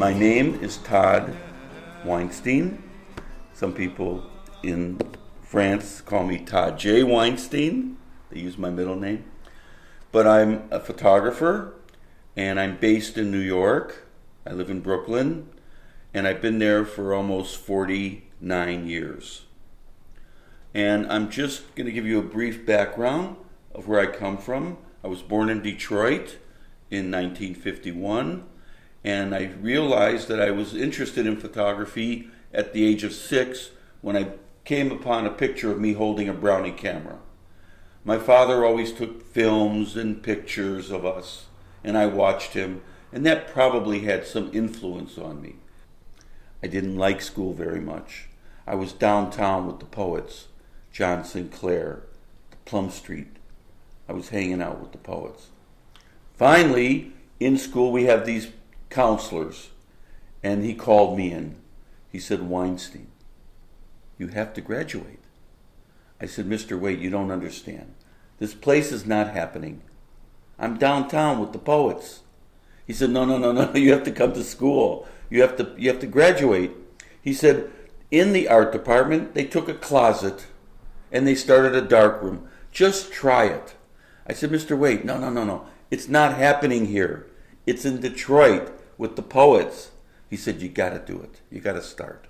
My name is Todd Weinstein. Some people in France call me Todd Jay Weinstein. They use my middle name. But I'm a photographer, and I'm based in New York. I live in Brooklyn, and I've been there for almost 49 years. And I'm just going to give you a brief background of where I come from. I was born in Detroit in 1951, and I realized that I was interested in photography at the age of 6 when I came upon a picture of me holding a Brownie camera. My father always took films and pictures of us, and I watched him, and that probably had some influence on me. I didn't like school very much. I was downtown with the poets, John Sinclair, Plum Street. I was hanging out with the poets. Finally, in school we have these counselors, and he called me in. He said, "Weinstein, you have to graduate." I said, "Mr. Wait, you don't understand. This place is not happening. I'm downtown with the poets." He said, No, you have to come to school. You have to graduate. He said, in the art department, they took a closet and they started a darkroom. Just try it. I said, "Mr. Wait, no. It's not happening here. It's in Detroit with the poets." He said, "You got to do it. You got to start."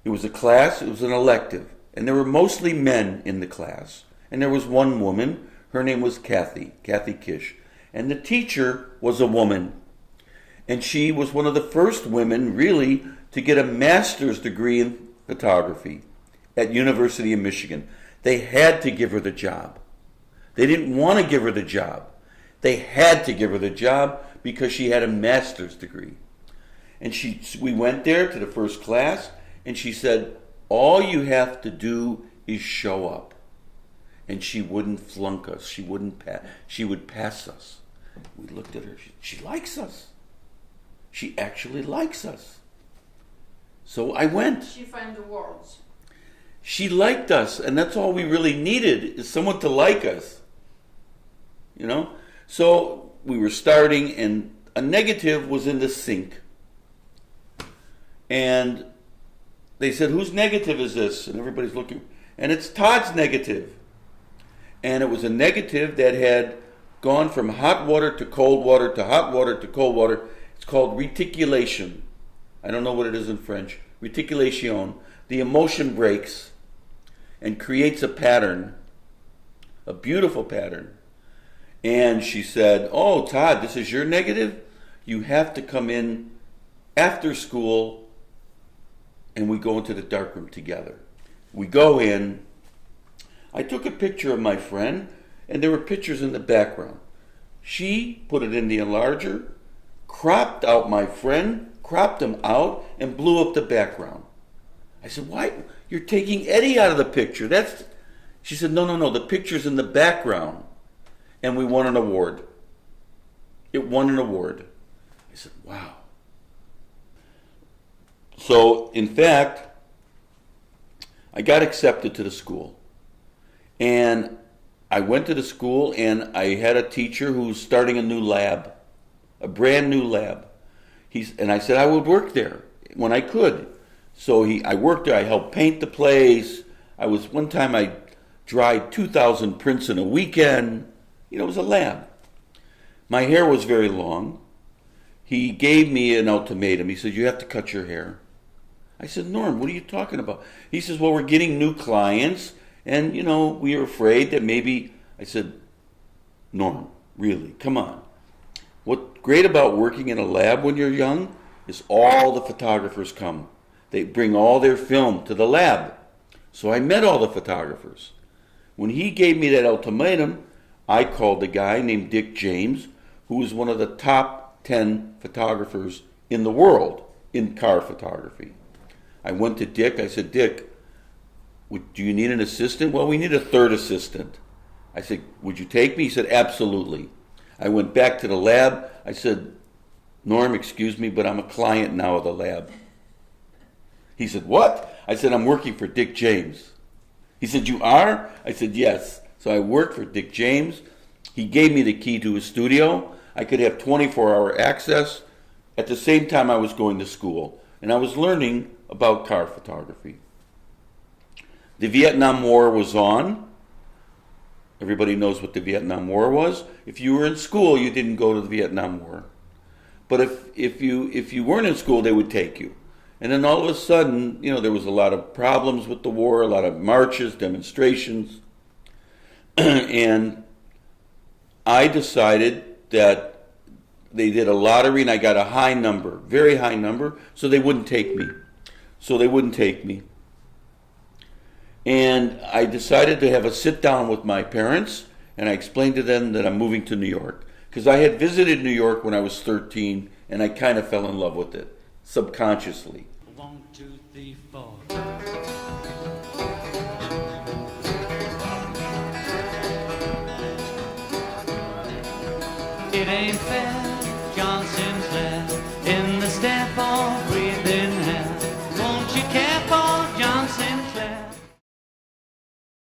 It was a class, it was an elective, and there were mostly men in the class. And there was one woman, her name was Kathy Kish. And the teacher was a woman. And she was one of the first women, really, to get a master's degree in photography at University of Michigan. They had to give her the job. They didn't want to give her the job. They had to give her the job because she had a master's degree. And we went there to the first class, and she said, "All you have to do is show up." And she wouldn't flunk us. She would pass us. We looked at her. She likes us. She actually likes us. So I went. She found the words. She liked us, and that's all we really needed, is someone to like us. You know? So we were starting, and a negative was in the sink. And they said, "Whose negative is this?" And everybody's looking. And it's Todd's negative. And it was a negative that had gone from hot water to cold water to hot water to cold water. It's called reticulation. I don't know what it is in French. Reticulation. The emotion breaks and creates a pattern, a beautiful pattern. And she said, "Oh, Todd, this is your negative? You have to come in after school," and we go into the darkroom together. We go in. I took a picture of my friend, and there were pictures in the background. She put it in the enlarger, cropped out my friend, cropped him out, and blew up the background. I said, "Why? You're taking Eddie out of the picture." She said, No, the picture's in the background. And we won an award. It won an award. I said, "Wow." So, in fact, I got accepted to the school. And I went to the school, and I had a teacher who was starting a new lab, a brand new lab. And I said I would work there when I could. So I worked there. I helped paint the place. One time I dried 2,000 prints in a weekend. It was a lab. My hair was very long. He gave me an ultimatum. He said, "You have to cut your hair." I said, "Norm, what are you talking about?" He says, "Well, we're getting new clients, and, we are afraid that maybe..." I said, "Norm, really, come on. What's great about working in a lab when you're young is all the photographers come. They bring all their film to the lab." So I met all the photographers. When he gave me that ultimatum, I called a guy named Dick James, who was one of the top 10 photographers in the world in car photography. I went to Dick. I said, "Dick, do you need an assistant?" "Well, we need a third assistant." I said, "Would you take me?" He said, "Absolutely." I went back to the lab. I said, "Norm, excuse me, but I'm a client now of the lab." He said, "What?" I said, "I'm working for Dick James." He said, "You are?" I said, "Yes." So I worked for Dick James. He gave me the key to his studio. I could have 24-hour access. at the same time I was going to school, and I was learning about car photography. The Vietnam War was on. Everybody knows what the Vietnam War was. If you were in school, you didn't go to the Vietnam War. But if you weren't in school, they would take you. And then all of a sudden, there was a lot of problems with the war, a lot of marches, demonstrations. And I decided that they did a lottery and I got a high number, very high number, so they wouldn't take me. And I decided to have a sit down with my parents, and I explained to them that I'm moving to New York. Because I had visited New York when I was 13, and I kind of fell in love with it, subconsciously. 1, 2, 3, 4. It ain't fair, Johnson.